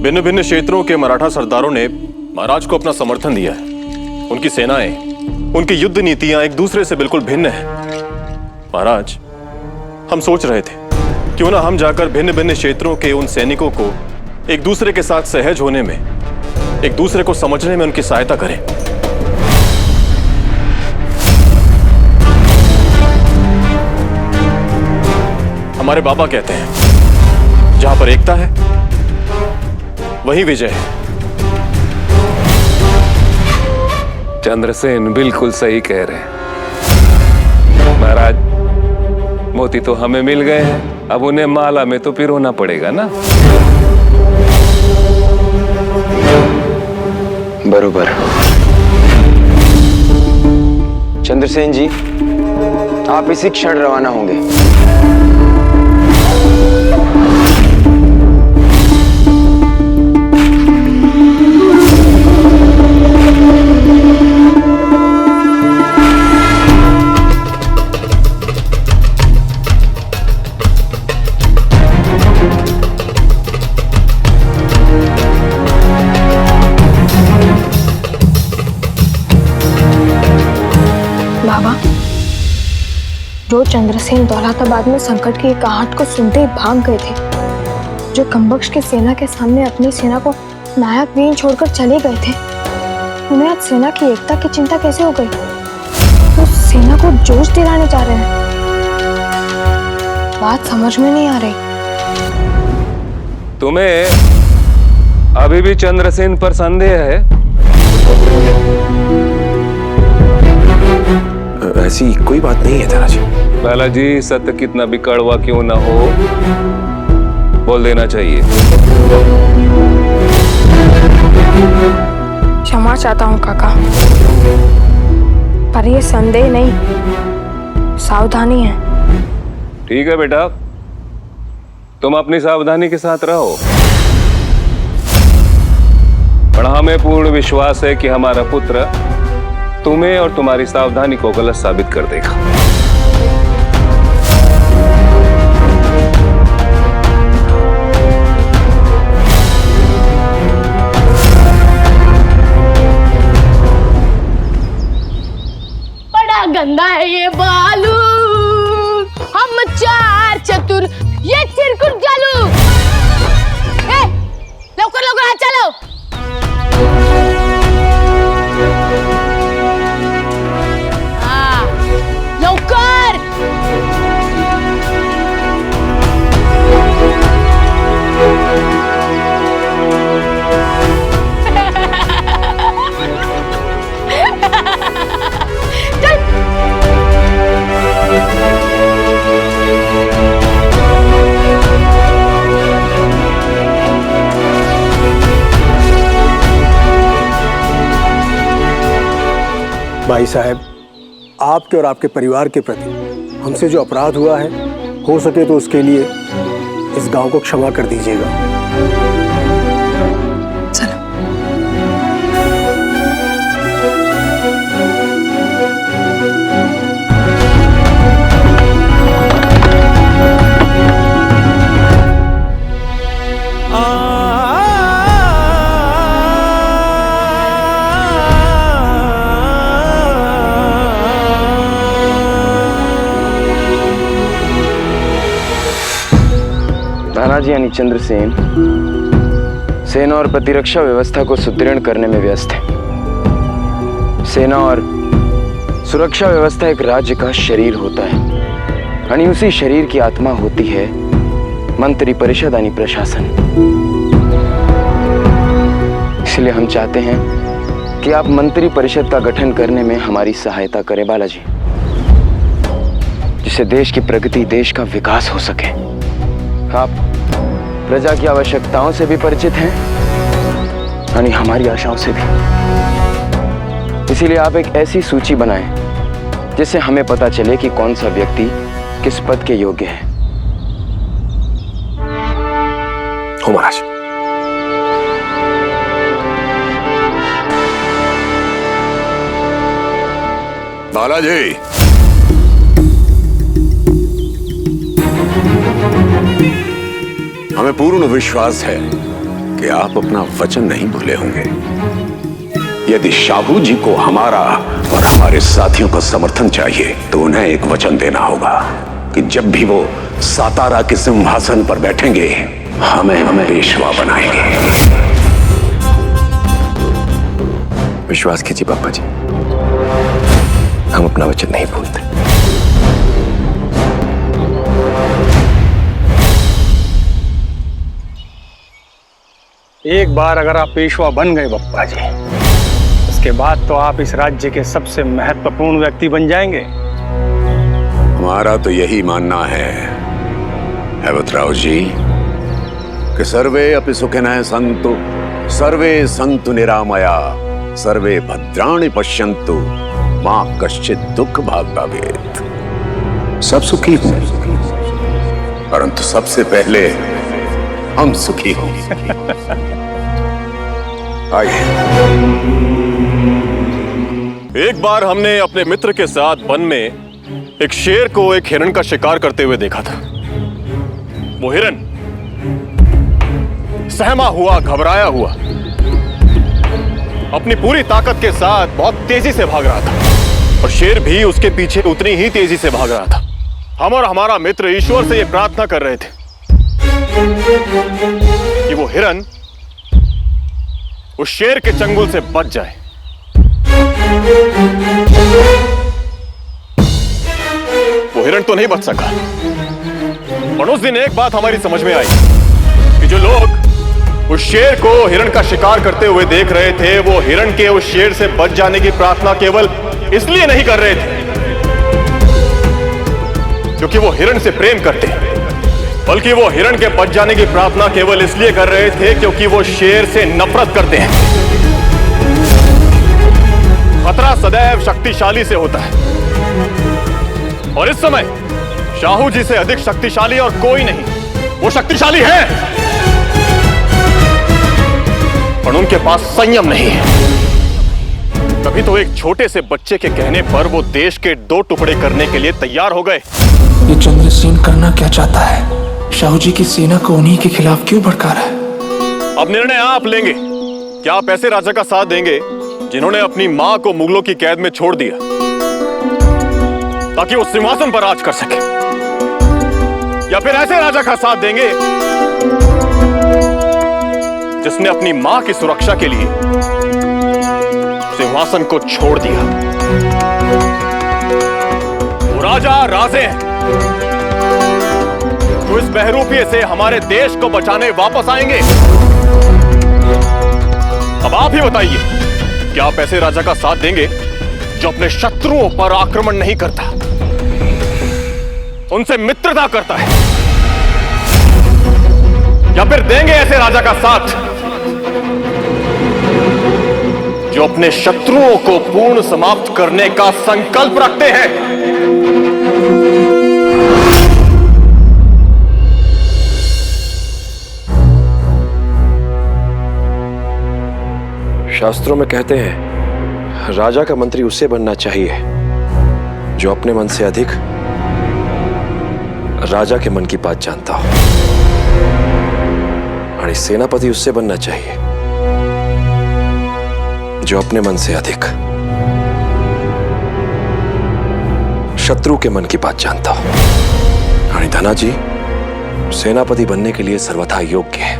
भिन्न भिन्न क्षेत्रों के मराठा सरदारों ने महाराज को अपना समर्थन दिया है। उनकी सेनाएं, उनकी युद्ध नीतियां एक दूसरे से बिल्कुल भिन्न हैं। महाराज, हम सोच रहे थे क्यों ना हम जाकर भिन्न भिन्न क्षेत्रों के उन सैनिकों को एक दूसरे के साथ सहज होने में, एक दूसरे को समझने में उनकी सहायता करें। हमारे बाबा कहते हैं जहां पर एकता है वहीं विजय है। चंद्रसेन बिल्कुल सही कह रहे हैं महाराज। मोती तो हमें मिल गए हैं, अब उन्हें माला में तो पिरोना पड़ेगा ना। बरोबर। चंद्रसेन जी, आप इसी क्षण रवाना होंगे। बाबा, जो चंद्रसेन दौलताबाद में संकट की एक आहट को सुनते ही भाग गए थे, जो कम्बक्ष की सेना के सामने अपनी सेना को नायक वीर छोड़कर चले गए थे, उन्हें आज सेना की एकता की चिंता कैसे हो गई? वो सेना को जोश दिलाने जा रहे हैं। बात समझ में नहीं आ रही। तुम्हें अभी भी चंद्रसेन पर संदेह है? ऐसी कोई बात नहीं है ताराजी। बालाजी, सत्य कितना भी कड़वा क्यों ना हो, बोल देना चाहिए। क्षमा चाहता हूँ काका, पर ये संदेह नहीं, सावधानी है। ठीक है बेटा, तुम अपनी सावधानी के साथ रहो, पर हमें पूर्ण विश्वास है कि हमारा पुत्र तुम्हें और तुम्हारी सावधानी को गलत साबित कर देगा। बड़ा गंदा है ये बालू, हम चार चतुर ये चिरकुट जालू। लवकर लवकर हाथ चलो। लवकर। भाई साहब, आपके और आपके परिवार के प्रति हमसे जो अपराध हुआ है, हो सके तो उसके लिए इस गांव को क्षमा कर दीजिएगा। तानाजी यानी चंद्रसेन सेना और प्रतिरक्षा व्यवस्था को सुदृढ़ करने में व्यस्त है। सेना और सुरक्षा व्यवस्था एक राज्य का शरीर होता है, यानी उसी शरीर की आत्मा होती है मंत्री परिषद यानी प्रशासन। इसलिए हम चाहते हैं कि आप मंत्री परिषद का गठन करने में हमारी सहायता करें बालाजी, जिससे देश की प्रगति, देश का विकास हो सके। आप प्रजा की आवश्यकताओं से भी परिचित हैं, यानी हमारी आशाओं से भी। इसीलिए आप एक ऐसी सूची बनाएं जिससे हमें पता चले कि कौन सा व्यक्ति किस पद के योग्य है। हो महाराज। बालाजी, हमें पूर्ण विश्वास है कि आप अपना वचन नहीं भूले होंगे। यदि शाहू जी को हमारा और हमारे साथियों का समर्थन चाहिए तो उन्हें एक वचन देना होगा कि जब भी वो सातारा के सिंहासन पर बैठेंगे हमें पेशवा बनाएंगे। विश्वास कीजिए पापा जी, हम अपना वचन नहीं भूलते। एक बार अगर आप पेशवा बन गए बप्पा जी, उसके बाद तो आप इस राज्य के सबसे महत्वपूर्ण व्यक्ति बन जाएंगे। हमारा तो यही मानना है हैवतराव जी कि सर्वे अपि सुखिनः सन्तु, सर्वे सन्तु निरामया, सर्वे भद्राणि पश्यन्तु, मां कश्चित् दुख भाग भवेत्। सब सुखी हों, परंतु सबसे पहले हम सुखी हों। आइए। एक बार हमने अपने मित्र के साथ वन में एक शेर को एक हिरण का शिकार करते हुए देखा था। वो हिरण सहमा हुआ, घबराया हुआ, अपनी पूरी ताकत के साथ बहुत तेजी से भाग रहा था और शेर भी उसके पीछे उतनी ही तेजी से भाग रहा था। हम और हमारा मित्र ईश्वर से यह प्रार्थना कर रहे थे कि वो हिरण उस शेर के चंगुल से बच जाए। वो हिरण तो नहीं बच सका। और उस दिन एक बात हमारी समझ में आई कि जो लोग उस शेर को हिरण का शिकार करते हुए देख रहे थे, वो हिरण के उस शेर से बच जाने की प्रार्थना केवल इसलिए नहीं कर रहे थे क्योंकि वो हिरण से प्रेम करते, बल्कि वो हिरण के बच जाने की प्रार्थना केवल इसलिए कर रहे थे क्योंकि वो शेर से नफरत करते हैं। खतरा सदैव शक्तिशाली से होता है और इस समय शाहू जी से अधिक शक्तिशाली और कोई नहीं। वो शक्तिशाली है पर उनके पास संयम नहीं है। तभी तो एक छोटे से बच्चे के कहने पर वो देश के 2 टुकड़े करने के लिए तैयार हो गए। ये चंद्रसेन करना क्या चाहता है? शाहू जी की सेना को उन्हीं के खिलाफ क्यों भड़का रहा है? अब निर्णय आप लेंगे। क्या आप ऐसे राजा का साथ देंगे जिन्होंने अपनी मां को मुगलों की कैद में छोड़ दिया ताकि वो सिंहासन पर राज कर सके, या फिर ऐसे राजा का साथ देंगे जिसने अपनी मां की सुरक्षा के लिए सिंहासन को छोड़ दिया? वो राजा राजे हैं जो इस बहरूपीय से हमारे देश को बचाने वापस आएंगे। अब आप ही बताइए, क्या आप ऐसे राजा का साथ देंगे जो अपने शत्रुओं पर आक्रमण नहीं करता, उनसे मित्रता करता है, या फिर देंगे ऐसे राजा का साथ जो अपने शत्रुओं को पूर्ण समाप्त करने का संकल्प रखते हैं? शास्त्रों में कहते हैं राजा का मंत्री उससे बनना चाहिए जो अपने मन से अधिक राजा के मन की बात जानता हो, और सेनापति उससे बनना चाहिए जो अपने मन से अधिक शत्रु के मन की बात जानता हो। और धनाजी सेनापति बनने के लिए सर्वथा योग्य है।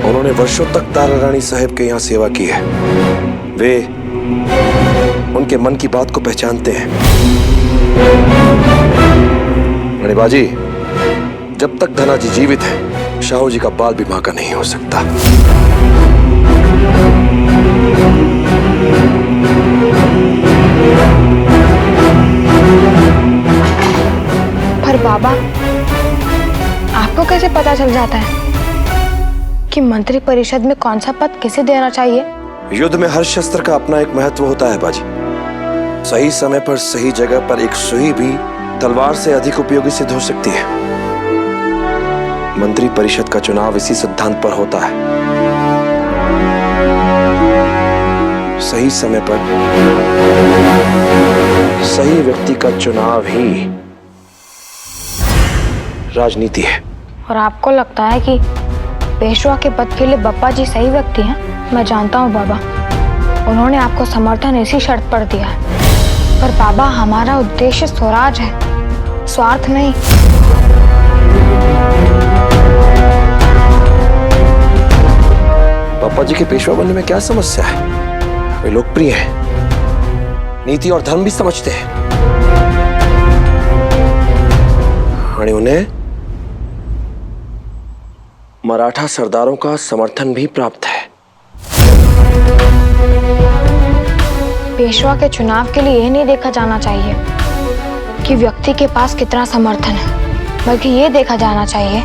उन्होंने वर्षों तक तारा रानी साहब के यहां सेवा की है। वे उनके मन की बात को पहचानते हैं। रानीबाजी, जब तक धनाजी जीवित है शाहू जी का बाल भी मां का नहीं हो सकता। पर बाबा, आपको कैसे पता चल जाता है कि मंत्री परिषद में कौन सा पद किसे देना चाहिए? युद्ध में हर शस्त्र का अपना एक महत्व होता है बाजी। सही समय पर सही जगह पर एक सुई भी तलवार से अधिक उपयोगी सिद्ध हो सकती है। मंत्री परिषद का चुनाव इसी सिद्धांत पर होता है। सही समय पर सही व्यक्ति का चुनाव ही राजनीति है। और आपको लगता है कि पेशवा के पद के लिए बप्पा जी सही व्यक्ति हैं? मैं जानता हूँ बाबा, उन्होंने आपको समर्थन इसी शर्त पर दिया है। पर बाबा, हमारा उद्देश्य स्वराज है, स्वार्थ नहीं। पापा जी के पेशवा बनने में क्या समस्या है? वे लोकप्रिय हैं, नीति और धर्म भी समझते हैं, और उन्हें मराठा सरदारों का समर्थन भी प्राप्त है। पेशवा के चुनाव के लिए यह नहीं देखा जाना चाहिए कि व्यक्ति के पास कितना समर्थन है, बल्कि ये देखा जाना चाहिए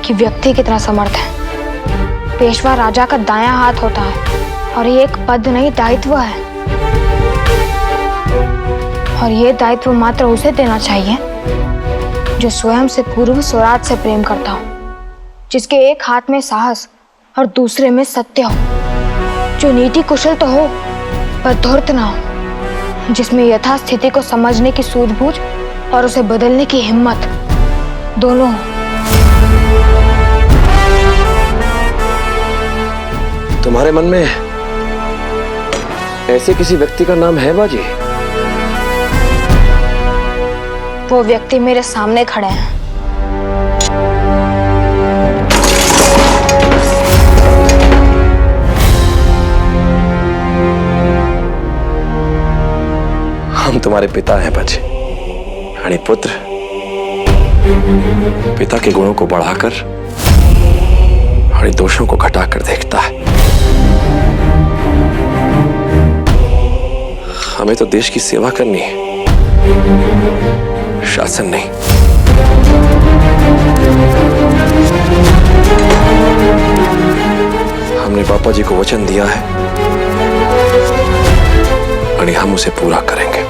कि व्यक्ति कितना समर्थ है। पेशवा राजा का दायां हाथ होता है और ये एक पद नहीं, दायित्व है। और ये दायित्व मात्र उसे देना चाहिए जो स्वयं से पूर्व स्वराज से प्रेम करता हो, जिसके एक हाथ में साहस और दूसरे में सत्य हो, जो नीति कुशल तो हो पर धूर्त ना हो, जिसमें यथास्थिति को समझने की सूझबूझ और उसे बदलने की हिम्मत दोनों हो। तुम्हारे मन में ऐसे किसी व्यक्ति का नाम है बाजी? वो व्यक्ति मेरे सामने खड़े हैं। हम तुम्हारे पिता हैं बाजी, यानी पुत्र पिता के गुणों को बढ़ाकर और दोषों को घटाकर देखता है। हमें तो देश की सेवा करनी है, शासन नहीं। हमने पापा जी को वचन दिया है और हम उसे पूरा करेंगे।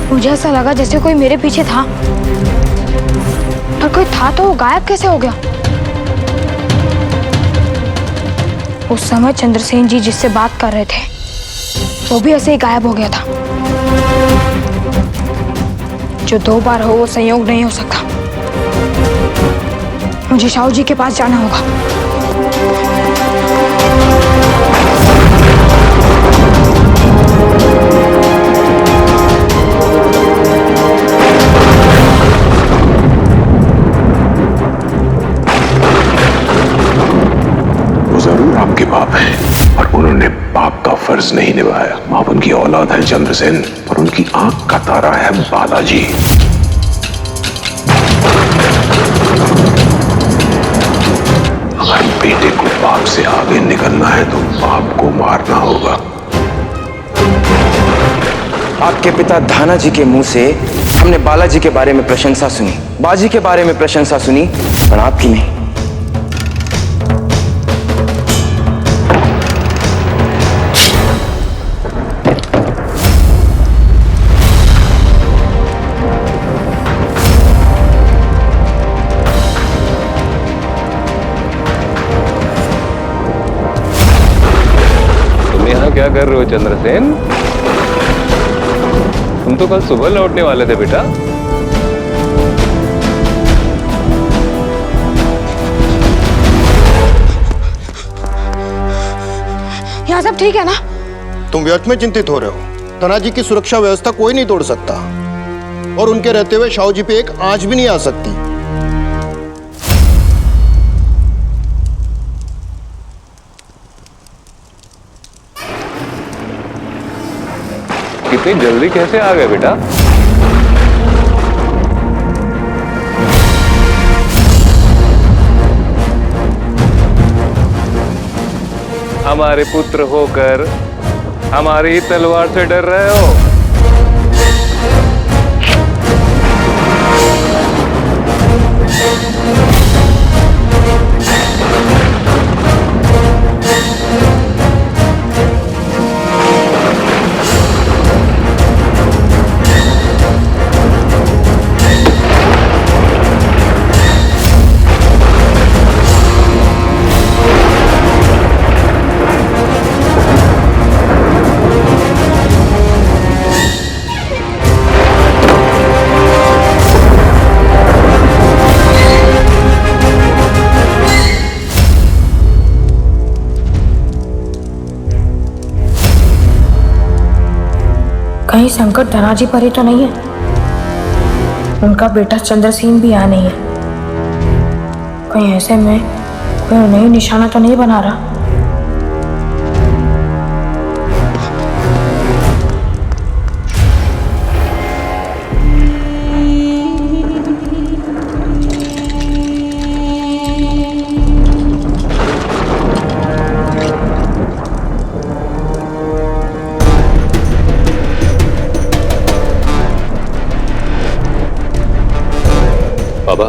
मुझे ऐसा लगा जैसे कोई मेरे पीछे था, पर कोई था तो वो गायब कैसे हो गया? उस समय चंद्रसेन जी जिससे बात कर रहे थे वो भी ऐसे ही गायब हो गया था। जो दो बार हो वो संयोग नहीं हो सकता। मुझे शाहू जी के पास जाना होगा। जरूर आपके बाप हैं और उन्होंने बाप का फर्ज नहीं निभाया। आप उनकी औलाद हैं चंद्रसेन, और उनकी आंख का तारा है बालाजी। अगर बेटे को बाप से आगे निकलना है तो बाप को मारना होगा। आपके पिता धाना जी के मुंह से हमने बालाजी के बारे में प्रशंसा सुनी, बाजी के बारे में प्रशंसा सुनी, पर आपकी नहीं। क्या कर रहे हो चंद्रसेन? तुम हम तो कल सुबह लौटने वाले थे बेटा। यहाँ सब ठीक है ना? तुम व्यर्थ में चिंतित हो रहे हो। तनाजी की सुरक्षा व्यवस्था कोई नहीं तोड़ सकता, और उनके रहते हुए शाहू जी पे एक आंच भी नहीं आ सकती। कितनी जल्दी कैसे आ गए बेटा? हमारे पुत्र होकर हमारी तलवार से डर रहे हो? कहीं संकट धनाजी पर ही तो नहीं है? उनका बेटा चंद्रसेन भी यहाँ नहीं है। कहीं ऐसे में कोई उन्हें निशाना तो नहीं बना रहा? बाबा,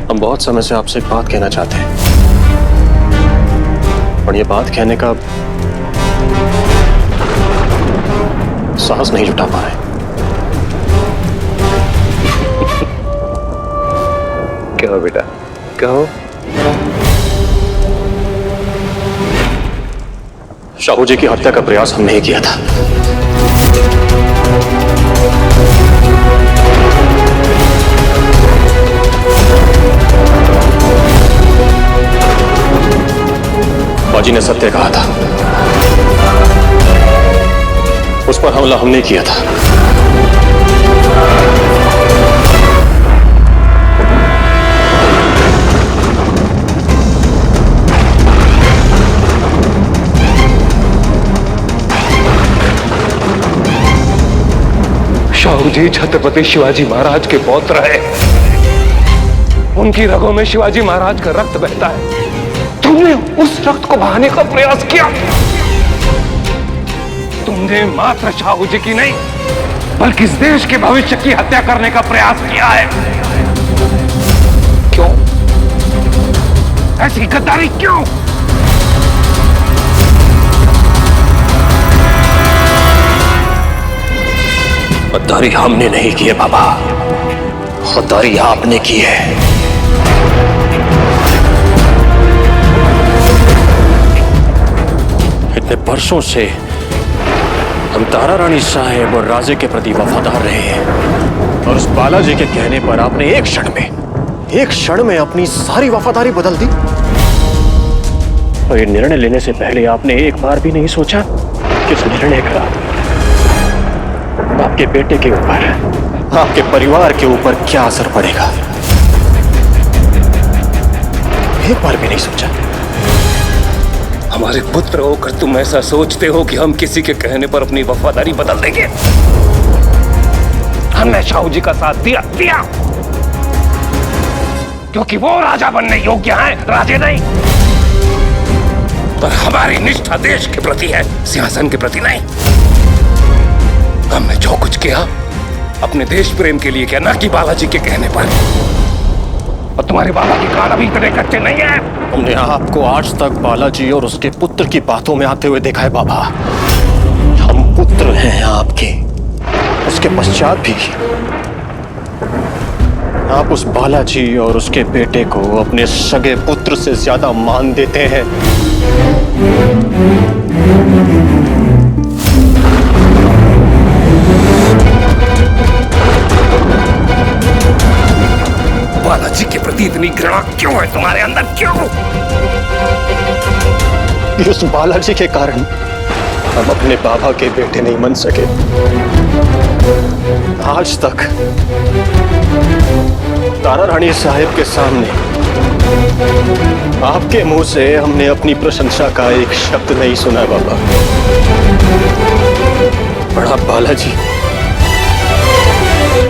हम बहुत समय से आपसे एक बात कहना चाहते हैं, और ये बात कहने का साहस नहीं जुटा पा रहे। कहो बेटा, कहो। शाहू जी की हत्या का प्रयास हमने ही किया था। बाजी ने सत्य कहा था, उस पर हमला हमने किया था। शाहू जी छत्रपति शिवाजी महाराज के पौत्र है। उनकी रगों में शिवाजी महाराज का रक्त बहता है। तुमने उस रक्त को बहाने का प्रयास किया। तुमने मात्र शाहू जी की नहीं, बल्कि इस देश के भविष्य की हत्या करने का प्रयास किया है। क्यों? ऐसी गद्दारी क्यों? गद्दारी हमने नहीं की है बाबा, गद्दारी आपने की है। इतने वर्षों से हम तारा रानी साहेब और राजे के प्रति वफादार रहे हैं, और उस बालाजी के कहने पर आपने एक क्षण में अपनी सारी वफादारी बदल दी। और ये निर्णय लेने से पहले आपने एक बार भी नहीं सोचा कि इस निर्णय का आपके बेटे के ऊपर, आपके परिवार के ऊपर क्या असर पड़ेगा? एक बार भी नहीं सोचा। हमारे पुत्र होकर तुम ऐसा सोचते हो कि हम किसी के कहने पर अपनी वफादारी बदल देंगे? हमने शाहू जी का साथ दिया क्योंकि वो राजा बनने योग्य हैं, राजे नहीं। पर हमारी निष्ठा देश के प्रति है, सिंहासन के प्रति नहीं। हमने जो कुछ किया अपने देश प्रेम के लिए किया, ना कि बालाजी के कहने पर। और तुम्हारे बाबा की कान अभी इतने कच्चे नहीं है। हमने आपको आज तक बालाजी और उसके पुत्र की बातों में आते हुए देखा है बाबा। हम पुत्र हैं आपके, उसके पश्चात भी आप उस बालाजी और उसके बेटे को अपने सगे पुत्र से ज्यादा मान देते हैं। इतनी घृणा क्यों है तुम्हारे अंदर, क्यों? उस बालाजी के कारण हम अपने बाबा के बेटे नहीं बन सके। आज तक तारा रानी साहिब के सामने आपके मुंह से हमने अपनी प्रशंसा का एक शब्द नहीं सुना बाबा। बड़ा बालाजी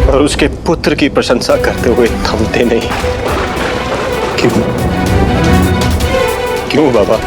और उसके पुत्र की प्रशंसा करते हुए थमते नहीं। क्यों क्यों बाबा?